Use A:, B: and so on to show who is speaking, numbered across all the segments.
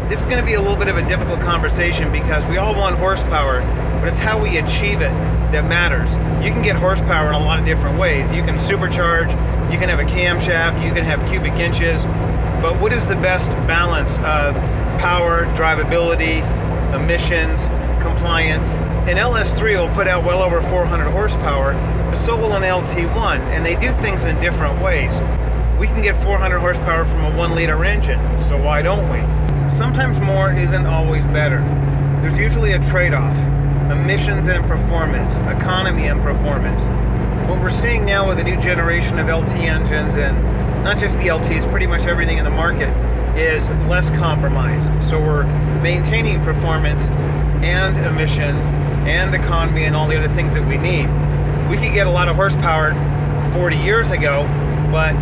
A: This is going to be a little bit of a difficult conversation because we all want horsepower, but it's how we achieve it that matters. You can get horsepower in a lot of different ways. You can supercharge, you can have a camshaft, you can have cubic inches, but what is the best balance of power, drivability, emissions, compliance? An LS3 will put out well over 400 horsepower, but so will an LT1, and they do things in different ways. We can get 400 horsepower from a 1-liter engine, so why don't we? Sometimes more isn't always better. There's usually a trade-off: emissions and performance, economy and performance. What we're seeing now with the new generation of LT engines, and not just the LTs, pretty much everything in the market, is less compromise. So we're maintaining performance and emissions and economy and all the other things that we need. We could get a lot of horsepower 40 years ago, but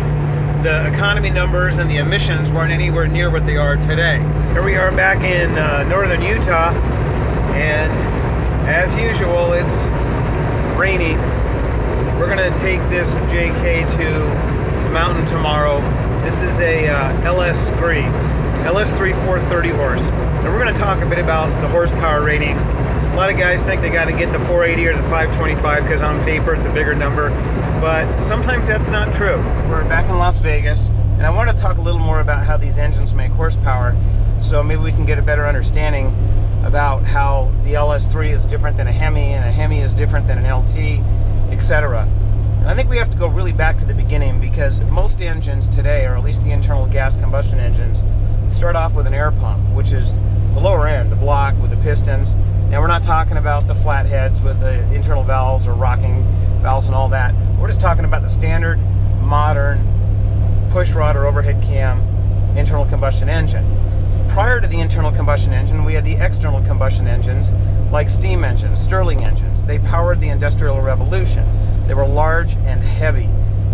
A: the economy numbers and the emissions weren't anywhere near what they are today. Here we are back in northern Utah, and as usual, it's raining. We're gonna take this JK to the mountain tomorrow. This is a LS3 430 horse. And we're gonna talk a bit about the horsepower ratings. A lot of guys think they gotta get the 480 or the 525 because on paper it's a bigger number, but sometimes that's not true. We're back in Las Vegas, and I want to talk a little more about how these engines make horsepower, so maybe we can get a better understanding about how the LS3 is different than a Hemi, and a Hemi is different than an LT, etc. And I think we have to go really back to the beginning, because most engines today, or at least the internal gas combustion engines, start off with an air pump, which is the lower end, the block with the pistons. Now we're not talking about the flatheads with the internal valves or rocking valves and all that. We're just talking about the standard, modern, push rod or overhead cam internal combustion engine. Prior to the internal combustion engine, we had the external combustion engines, like steam engines, Stirling engines. They powered the Industrial Revolution. They were large and heavy,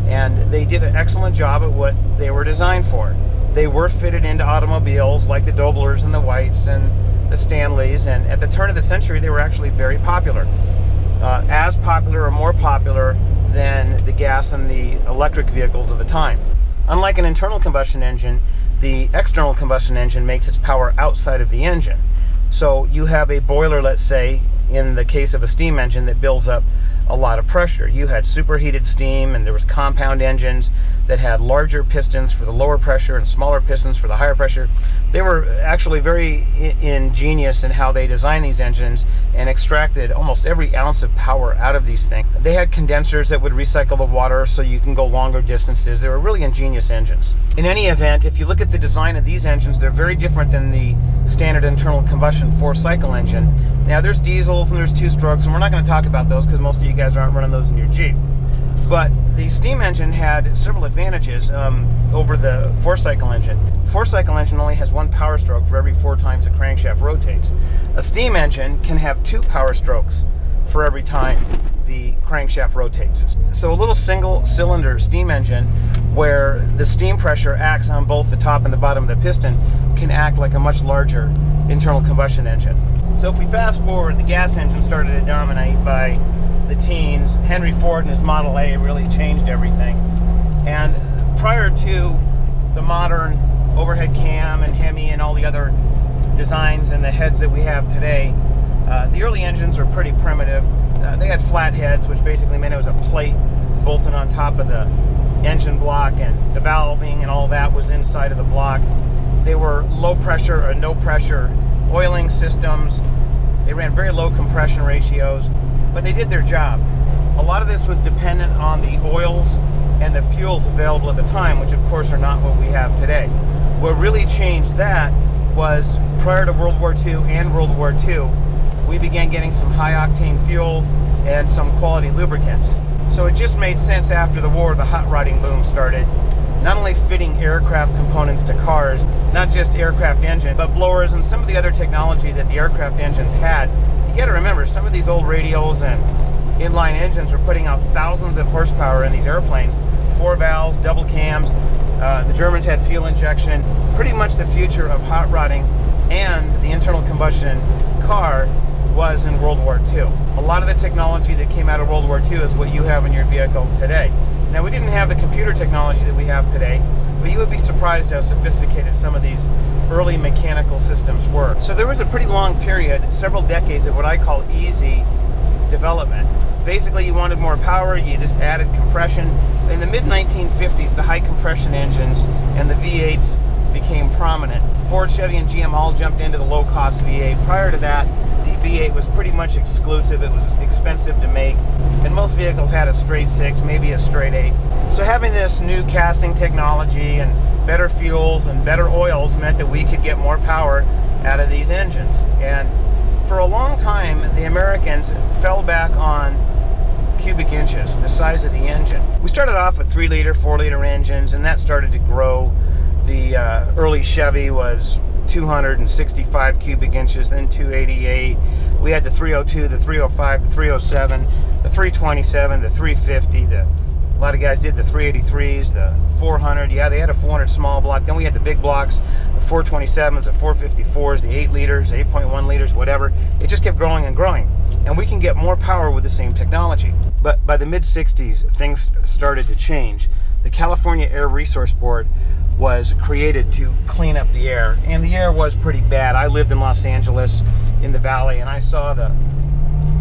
A: and they did an excellent job at what they were designed for. They were fitted into automobiles like the Doblers and the Whites and the Stanleys, and at the turn of the century they were actually very popular. As popular or more popular than the gas and the electric vehicles of the time. Unlike an internal combustion engine, the external combustion engine makes its power outside of the engine. So you have a boiler, let's say, in the case of a steam engine, that builds up a lot of pressure. You had superheated steam, and there was compound engines that had larger pistons for the lower pressure and smaller pistons for the higher pressure. They were actually very ingenious in how they designed these engines and extracted almost every ounce of power out of these things. They had condensers that would recycle the water so you can go longer distances. They were really ingenious engines. In any event, if you look at the design of these engines, they're very different than the standard internal combustion 4-cycle engine. Now there's diesels and there's 2-strokes, and we're not going to talk about those because most of you guys aren't running those in your Jeep. But the steam engine had several advantages over the 4-cycle engine. 4-cycle engine only has 1 power stroke for every 4 times the crankshaft rotates. A steam engine can have 2 power strokes for every time the crankshaft rotates. So a little single-cylinder steam engine, where the steam pressure acts on both the top and the bottom of the piston, can act like a much larger internal combustion engine. So if we fast forward, the gas engine started to dominate by the teens. Henry Ford and his Model A really changed everything. And prior to the modern overhead cam and Hemi and all the other designs and the heads that we have today, the early engines were pretty primitive. They had flat heads, which basically meant it was a plate bolted on top of the engine block, and the valving and all that was inside of the block. They were low pressure or no pressure oiling systems. They ran very low compression ratios, but they did their job. A lot of this was dependent on the oils and the fuels available at the time, which of course are not what we have today. What really changed that was prior to World War II and World War II, we began getting some high-octane fuels and some quality lubricants. So it just made sense after the war, the hot rodding boom started. Not only fitting aircraft components to cars, not just aircraft engine, but blowers and some of the other technology that the aircraft engines had. You gotta remember, some of these old radials and inline engines were putting out thousands of horsepower in these airplanes. 4 valves, double cams. The Germans had fuel injection. Pretty much the future of hot rodding and the internal combustion car was in World War II. A lot of the technology that came out of World War II is what you have in your vehicle today. Now, we didn't have the computer technology that we have today, but you would be surprised how sophisticated some of these early mechanical systems were. So there was a pretty long period, several decades of what I call easy development. Basically, you wanted more power, you just added compression. In the mid-1950s, the high compression engines and the V8s became prominent. Ford, Chevy, and GM all jumped into the low-cost V8. Prior to that, the V8 was pretty much exclusive. It was expensive to make, and most vehicles had a straight 6, maybe a straight 8. So having this new casting technology and better fuels and better oils meant that we could get more power out of these engines. And for a long time, the Americans fell back on cubic inches, the size of the engine. We started off with 3-liter, 4-liter engines, and that started to grow. The early Chevy was 265 cubic inches, then 288. We had the 302, the 305, the 307, the 327, the 350. A lot of guys did the 383s, the 400. Yeah, they had a 400 small block. Then we had the big blocks, the 427s, the 454s, the 8 liters, 8.1 liters, whatever. It just kept growing and growing. And we can get more power with the same technology. But by the mid-60s, things started to change. The California Air Resource Board was created to clean up the air, and the air was pretty bad. I lived in Los Angeles in the valley, and I saw the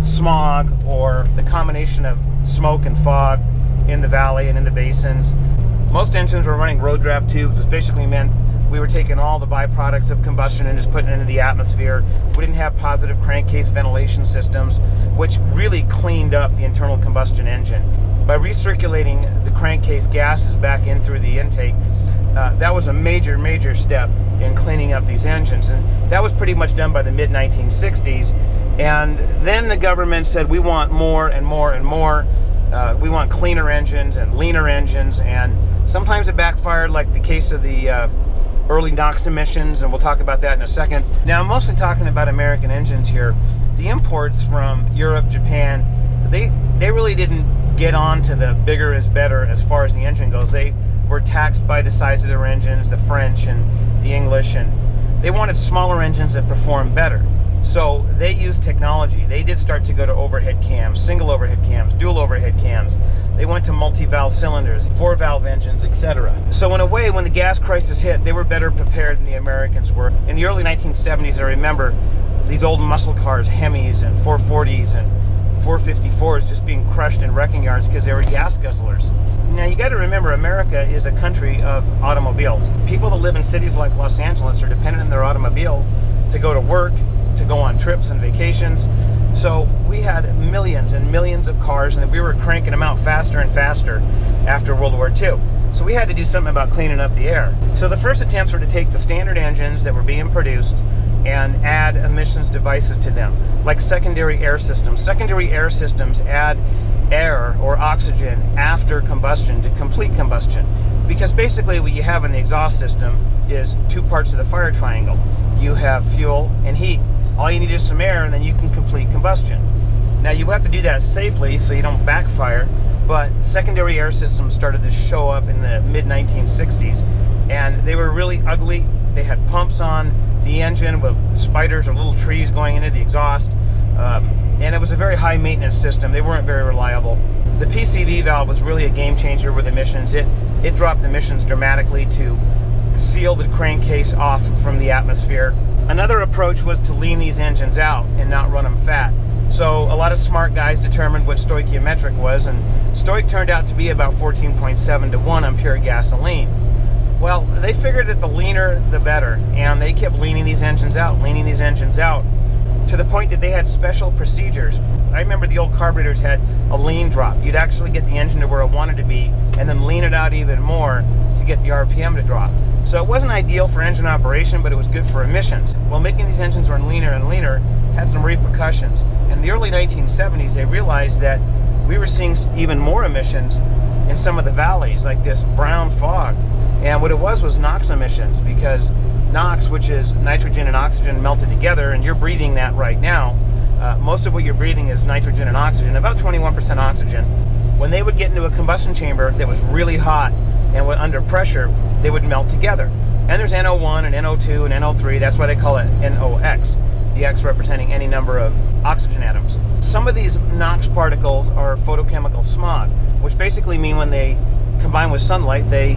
A: smog, or the combination of smoke and fog in the valley and in the basins. Most engines were running road draft tubes, which basically meant we were taking all the byproducts of combustion and just putting it into the atmosphere. We didn't have positive crankcase ventilation systems, which really cleaned up the internal combustion engine. By recirculating the crankcase gases back in through the intake, that was a major step in cleaning up these engines. And that was pretty much done by the mid-1960s. And then the government said, we want more and more and more. We want cleaner engines and leaner engines, and sometimes it backfired, like the case of the early NOx emissions, and we'll talk about that in a second. Now, I'm mostly talking about American engines here. The imports from Europe, Japan, they really didn't get on to the bigger is better as far as the engine goes. They were taxed by the size of their engines, the French and the English, and they wanted smaller engines that performed better. So they used technology. They did start to go to overhead cams, single overhead cams, dual overhead cams. They went to multi-valve cylinders, 4-valve engines, etc. So in a way, when the gas crisis hit, they were better prepared than the Americans were. In the early 1970s, I remember these old muscle cars, Hemis and 440s and 454s just being crushed in wrecking yards because they were gas guzzlers. Now, you got to remember, America is a country of automobiles. People that live in cities like Los Angeles are dependent on their automobiles to go to work, to go on trips and vacations. So we had millions and millions of cars, and we were cranking them out faster and faster after World War II. So we had to do something about cleaning up the air. So the first attempts were to take the standard engines that were being produced and add emissions devices to them, like secondary air systems. Secondary air systems add air or oxygen after combustion to complete combustion, because basically what you have in the exhaust system is two parts of the fire triangle. You have fuel and heat. All you need is some air, and then you can complete combustion. Now, you have to do that safely so you don't backfire, but secondary air systems started to show up in the mid-1960s, and they were really ugly. They had pumps on the engine with spiders or little trees going into the exhaust, and it was a very high maintenance system. They weren't very reliable. The PCV valve was really a game changer with emissions. It dropped emissions dramatically to seal the crankcase off from the atmosphere. Another approach was to lean these engines out and not run them fat. So a lot of smart guys determined what stoichiometric was, and stoich turned out to be about 14.7 to 1 on pure gasoline. Well, they figured that the leaner the better, and they kept leaning these engines out, to the point that they had special procedures. I remember the old carburetors had a lean drop. You'd actually get the engine to where it wanted to be and then lean it out even more to get the RPM to drop. So it wasn't ideal for engine operation, but it was good for emissions. Well, making these engines run leaner and leaner had some repercussions. In the early 1970s, they realized that we were seeing even more emissions in some of the valleys, like this brown fog. And what it was NOx emissions, because NOx, which is nitrogen and oxygen melted together, and you're breathing that right now. Most of what you're breathing is nitrogen and oxygen, about 21% oxygen. When they would get into a combustion chamber that was really hot and under pressure, they would melt together. And there's NO1 and NO2 and NO3. That's why they call it NOx, the X representing any number of oxygen atoms. Some of these NOx particles are photochemical smog, which basically mean when they combine with sunlight, they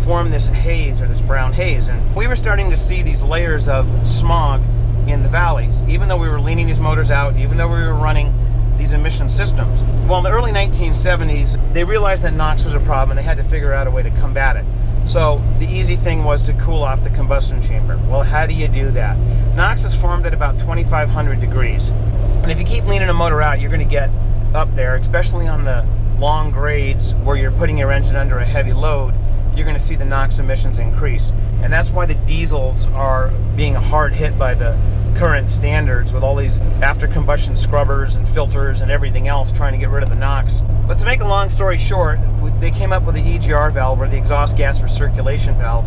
A: form this haze, or this brown haze. And we were starting to see these layers of smog in the valleys, even though we were leaning these motors out, even though we were running these emission systems. Well, in the early 1970s, they realized that NOx was a problem and they had to figure out a way to combat it. So the easy thing was to cool off the combustion chamber. Well, how do you do that? NOx is formed at about 2,500 degrees. And if you keep leaning a motor out, you're going to get up there, especially on the long grades where you're putting your engine under a heavy load. You're going to see the NOx emissions increase. And that's why the diesels are being hard hit by the current standards, with all these after combustion scrubbers and filters and everything else trying to get rid of the NOx. But to make a long story short, they came up with the EGR valve, or the exhaust gas recirculation valve,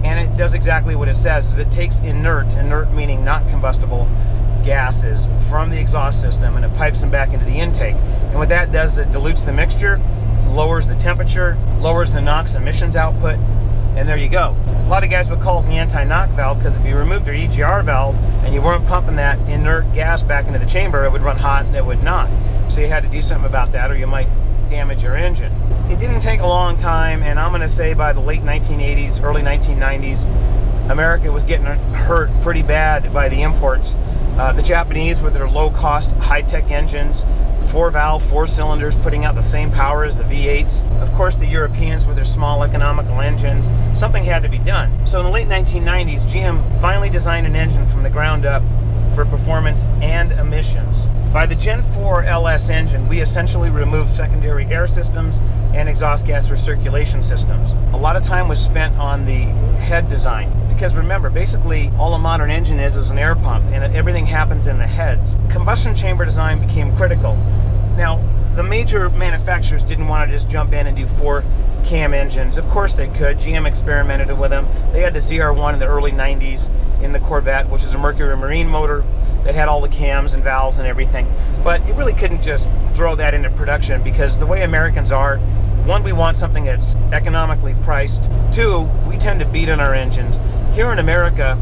A: and it does exactly what it says. Is it takes inert meaning not combustible, gases from the exhaust system and it pipes them back into the intake. And what that does is it dilutes the mixture, lowers the temperature, lowers the NOx emissions output, and there you go. A lot of guys would call it the anti-knock valve, because if you removed your EGR valve and you weren't pumping that inert gas back into the chamber, it would run hot and it would not. So you had to do something about that, or you might damage your engine. It didn't take a long time, and I'm going to say by the late 1980s, early 1990s, America was getting hurt pretty bad by the imports. The Japanese, with their low-cost, high-tech engines, 4-valve, 4 cylinders, putting out the same power as the V8s. Of course, the Europeans with their small, economical engines. Something had to be done. So in the late 1990s, GM finally designed an engine from the ground up for performance and emissions. By the Gen 4 LS engine, we essentially removed secondary air systems and exhaust gas recirculation systems. A lot of time was spent on the head design, because remember, basically all a modern engine is an air pump, and everything happens in the heads. Combustion chamber design became critical. Now, the major manufacturers didn't want to just jump in and do 4-cam engines. Of course they could. GM experimented with them. They had the ZR1 in the early 90s in the Corvette, which is a Mercury Marine motor that had all the cams and valves and everything. But you really couldn't just throw that into production, because the way Americans are, one, we want something that's economically priced. Two, we tend to beat on our engines. Here in America,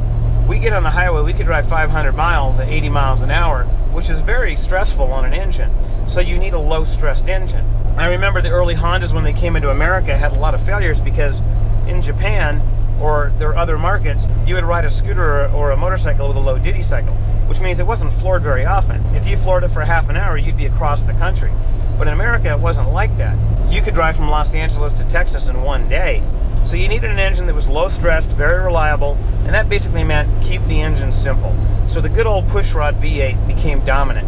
A: we get on the highway, we could drive 500 miles at 80 miles an hour, which is very stressful on an engine. So you need a low-stressed engine. I remember the early Hondas, when they came into America, had a lot of failures, because in Japan or their other markets, you would ride a scooter or a motorcycle with a low duty cycle, which means it wasn't floored very often. If you floored it for half an hour, you'd be across the country. But in America, it wasn't like that. You could drive from Los Angeles to Texas in one day. So you needed an engine that was low-stressed, very reliable, and that basically meant keep the engine simple. So the good old pushrod V8 became dominant.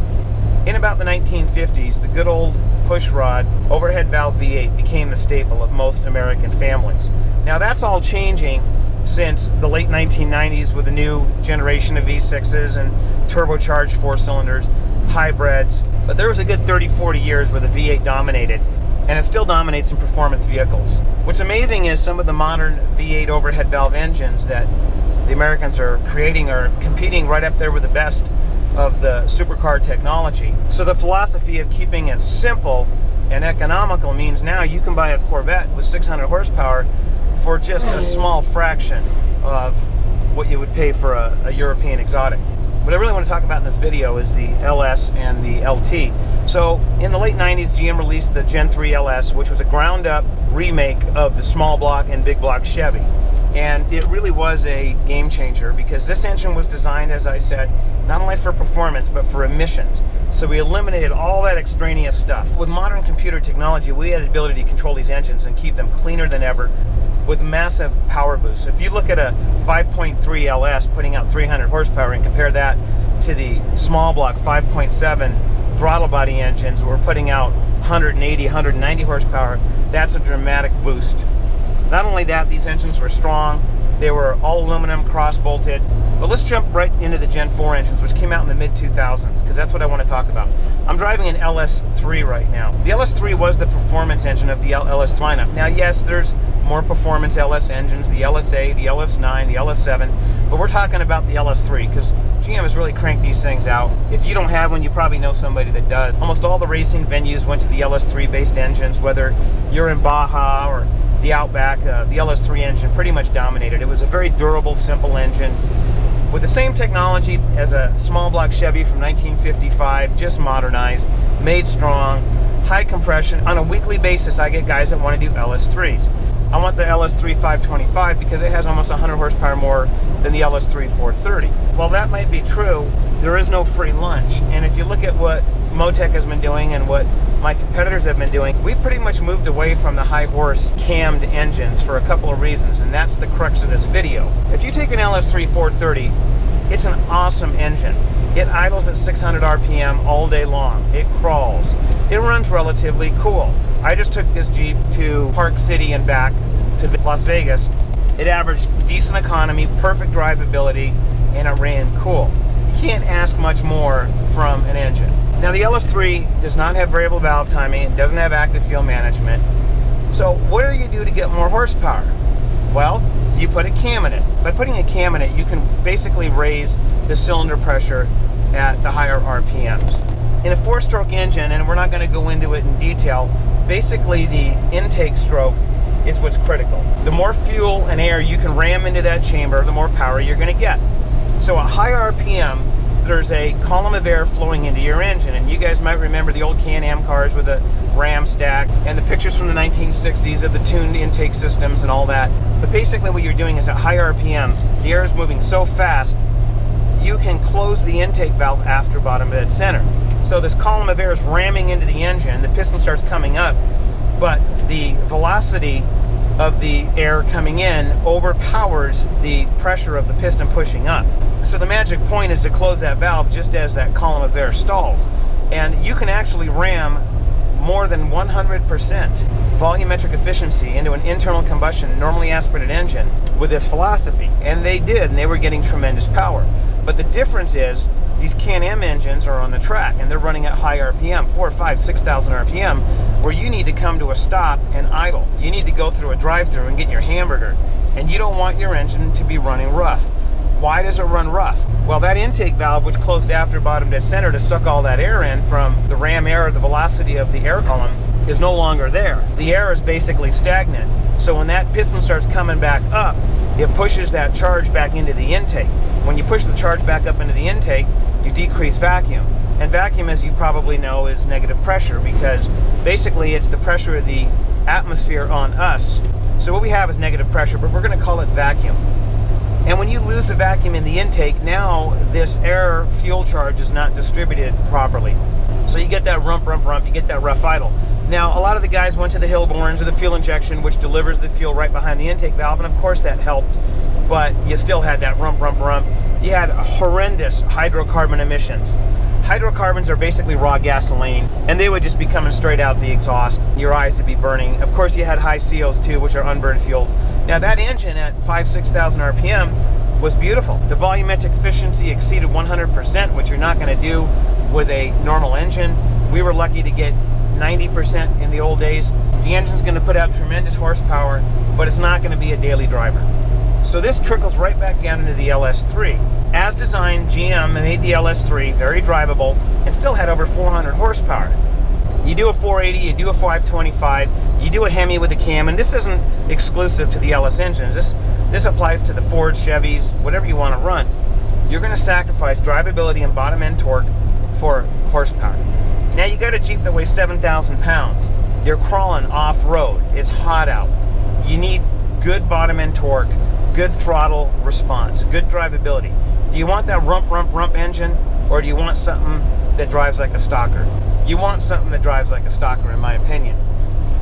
A: In about the 1950s, the good old pushrod overhead valve V8 became the staple of most American families. Now that's all changing since the late 1990s with the new generation of V6s and turbocharged 4 cylinders, hybrids. But there was a good 30-40 years where the V8 dominated, and it still dominates in performance vehicles. What's amazing is some of the modern V8 overhead valve engines that the Americans are creating are competing right up there with the best of the supercar technology. So the philosophy of keeping it simple and economical means now you can buy a Corvette with 600 horsepower for just a small fraction of what you would pay for a European exotic. What I really want to talk about in this video is the LS and the LT. So in the late 90s, GM released the Gen 3 LS, which was a ground-up remake of the small block and big block Chevy. And it really was a game changer, because this engine was designed, as I said, not only for performance, but for emissions. So we eliminated all that extraneous stuff. With modern computer technology, we had the ability to control these engines and keep them cleaner than ever with massive power boosts. If you look at a 5.3 LS putting out 300 horsepower and compare that to the small block 5.7 throttle body engines, we're putting out 180, 190 horsepower, that's a dramatic boost. Not only that, these engines were strong, they were all aluminum, cross-bolted. But let's jump right into the Gen 4 engines, which came out in the mid-2000s, because that's what I want to talk about. I'm driving an LS3 right now. The LS3 was the performance engine of the LS lineup. Now, yes, there's more performance LS engines, the LSA, the LS9, the LS7, but we're talking about the LS3, because GM has really cranked these things out. If you don't have one, you probably know somebody that does. Almost all the racing venues went to the LS3-based engines, whether you're in Baja or the Outback, the LS3 engine pretty much dominated. It was a very durable, simple engine with the same technology as a small block Chevy from 1955, just modernized, made strong, high compression. On a weekly basis, I get guys that want to do LS3s. I want the LS3 525 because it has almost 100 horsepower more than the LS3 430. Well, that might be true. There is no free lunch. And if you look at what Motec has been doing and what my competitors have been doing, we pretty much moved away from the high horse cammed engines for a couple of reasons, and that's the crux of this video. If you take an LS3 430, it's an awesome engine. It idles at 600 RPM all day long. It crawls. It runs relatively cool. I just took this Jeep to Park City and back to Las Vegas. It averaged decent economy, perfect drivability, and it ran cool. You can't ask much more from an engine. Now, the LS3 does not have variable valve timing. It doesn't have active fuel management. So what do you do to get more horsepower? Well, you put a cam in it. By putting a cam in it, you can basically raise the cylinder pressure at the higher RPMs. In a 4-stroke engine, and we're not going to go into it in detail, basically the intake stroke is what's critical. The more fuel and air you can ram into that chamber, the more power you're going to get. So at high RPM, there's a column of air flowing into your engine, and you guys might remember the old Can-Am cars with a ram stack and the pictures from the 1960s of the tuned intake systems and all that. But basically what you're doing is at high RPM, the air is moving so fast, you can close the intake valve after bottom dead center. So this column of air is ramming into the engine, the piston starts coming up, but the velocity of the air coming in overpowers the pressure of the piston pushing up. So the magic point is to close that valve just as that column of air stalls. And you can actually ram more than 100% volumetric efficiency into an internal combustion, normally aspirated engine with this philosophy. And they did, and they were getting tremendous power. But the difference is these Can-Am engines are on the track and they're running at high RPM, 4, 5, 6,000 RPM, where you need to come to a stop and idle. You need to go through a drive-through and get your hamburger. And you don't want your engine to be running rough. Why does it run rough? Well, that intake valve, which closed after bottom dead center to suck all that air in from the ram air, the velocity of the air column, is no longer there. The air is basically stagnant. So when that piston starts coming back up, it pushes that charge back into the intake. When you push the charge back up into the intake, you decrease vacuum. And vacuum, as you probably know, is negative pressure, because basically it's the pressure of the atmosphere on us. So what we have is negative pressure, but we're going to call it vacuum. And when you lose the vacuum in the intake, now this air fuel charge is not distributed properly. So you get that rump, rump, rump, you get that rough idle. Now, a lot of the guys went to the Hilborns or the fuel injection, which delivers the fuel right behind the intake valve, and of course that helped, but you still had that rump, rump, rump. You had horrendous hydrocarbon emissions. Hydrocarbons are basically raw gasoline, and they would just be coming straight out the exhaust. Your eyes would be burning. Of course, you had high CO2, which are unburned fuels. Now, that engine at 5,000, 6,000 RPM was beautiful. The volumetric efficiency exceeded 100%, which you're not going to do with a normal engine. We were lucky to get 90% in the old days. The engine's going to put out tremendous horsepower, but it's not going to be a daily driver. So this trickles right back down into the LS3. As designed, GM made the LS3 very drivable and still had over 400 horsepower. You do a 480, you do a 525, you do a Hemi with a cam, and this isn't exclusive to the LS engines. This applies to the Fords, Chevys, whatever you want to run. You're going to sacrifice drivability and bottom end torque for horsepower. Now you got a Jeep that weighs 7,000 pounds. You're crawling off-road. It's hot out. You need good bottom end torque, good throttle response, good drivability. Do you want that rump, rump, rump engine, or do you want something that drives like a stocker? You want something that drives like a stocker, in my opinion.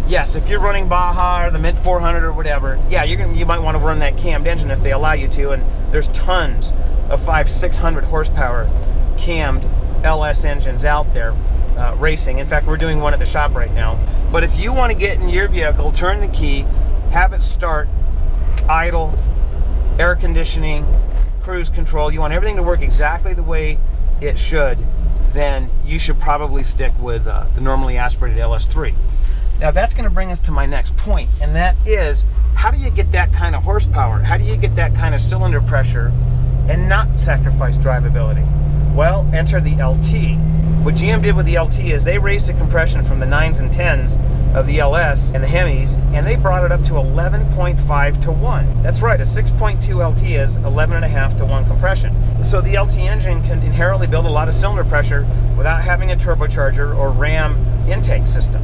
A: Yes, if you're running Baja or the Mint 400 or whatever, yeah, you might want to run that cammed engine if they allow you to, and there's tons of 500, 600 horsepower cammed LS engines out there racing. In fact, we're doing one at the shop right now. But if you want to get in your vehicle, turn the key, have it start, idle, air conditioning, cruise control, you want everything to work exactly the way it should, then you should probably stick with the normally aspirated LS3. Now that's going to bring us to my next point, and that is, how do you get that kind of horsepower? How do you get that kind of cylinder pressure and not sacrifice drivability? Well, enter the LT. What GM did with the LT is they raised the compression from the 9s and 10s of the LS and the Hemis, and they brought it up to 11.5 to 1. That's right, a 6.2 LT is 11.5 to 1 compression. So the LT engine can inherently build a lot of cylinder pressure without having a turbocharger or ram intake system.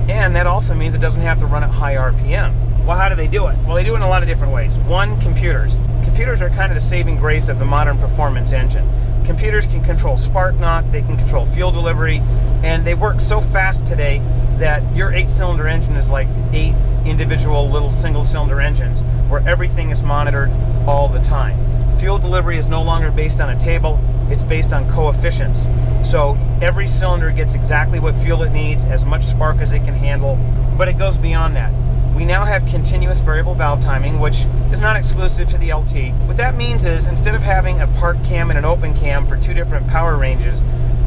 A: And that also means it doesn't have to run at high RPM. Well, how do they do it? Well, they do it in a lot of different ways. One, computers. Computers are kind of the saving grace of the modern performance engine. Computers can control spark knock, they can control fuel delivery, and they work so fast today that your 8-cylinder engine is like 8 individual little single-cylinder engines where everything is monitored all the time. Fuel delivery is no longer based on a table, it's based on coefficients. So every cylinder gets exactly what fuel it needs, as much spark as it can handle, but it goes beyond that. We now have continuous variable valve timing, which is not exclusive to the LT. What that means is, instead of having a park cam and an open cam for 2 different power ranges,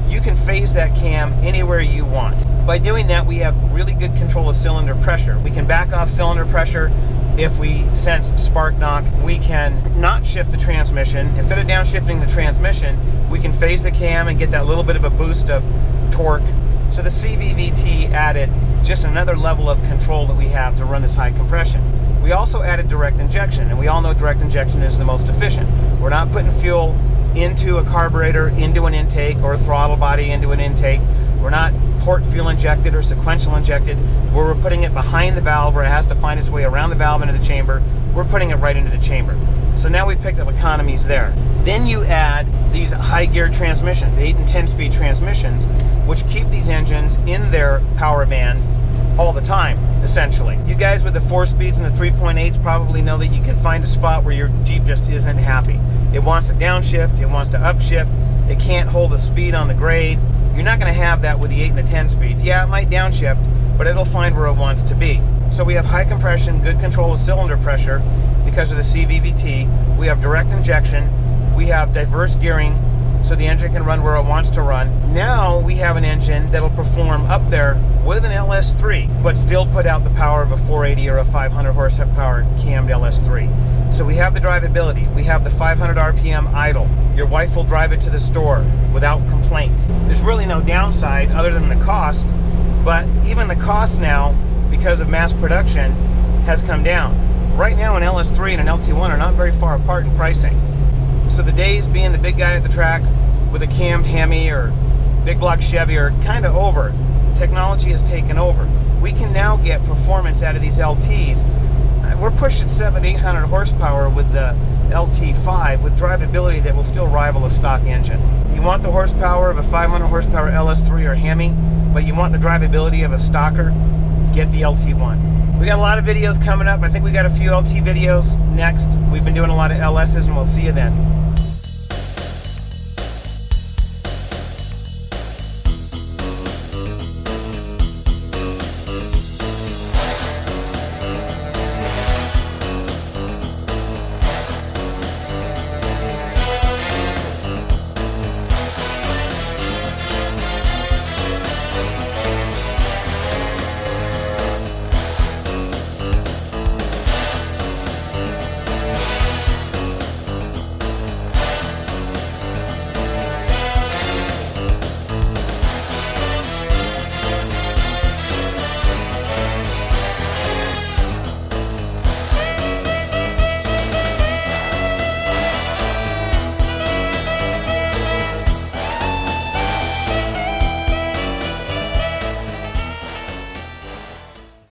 A: you can phase that cam anywhere you want. By doing that, we have really good control of cylinder pressure. We can back off cylinder pressure if we sense spark knock. We can not shift the transmission. Instead of downshifting the transmission, we can phase the cam and get that little bit of a boost of torque. So the CVVT added just another level of control that we have to run this high compression. We also added direct injection, and we all know direct injection is the most efficient. We're not putting fuel into a carburetor, into an intake, or a throttle body into an intake. We're not port fuel injected or sequential injected, where we're putting it behind the valve where it has to find its way around the valve into the chamber. We're putting it right into the chamber. So now we've picked up economies there. Then you add these high gear transmissions, 8 and 10 speed transmissions, which keep these engines in their power band all the time, essentially. You guys with the 4 speeds and the 3.8s probably know that you can find a spot where your Jeep just isn't happy. It wants to downshift, it wants to upshift, it can't hold the speed on the grade. You're not going to have that with the 8 and the 10 speeds. Yeah, it might downshift, but it'll find where it wants to be. So we have high compression, good control of cylinder pressure because of the CVVT. We have direct injection. We have diverse gearing, so the engine can run where it wants to run. Now we have an engine that'll perform up there with an LS3, but still put out the power of a 480 or a 500 horsepower cammed LS3. So we have the drivability. We have the 500 RPM idle. Your wife will drive it to the store without complaint. There's really no downside other than the cost, but even the cost now, because of mass production, has come down. Right now an LS3 and an LT1 are not very far apart in pricing. So the days being the big guy at the track with a cammed Hemi or big block Chevy are kind of over. Technology has taken over. We can now get performance out of these LTs. We're pushing 700-800 horsepower with the LT5 with drivability that will still rival a stock engine. You want the horsepower of a 500 horsepower LS3 or Hemi, but you want the drivability of a stocker, get the LT1. We got a lot of videos coming up. I think we got a few LT videos next. We've been doing a lot of LSs, and we'll see you then.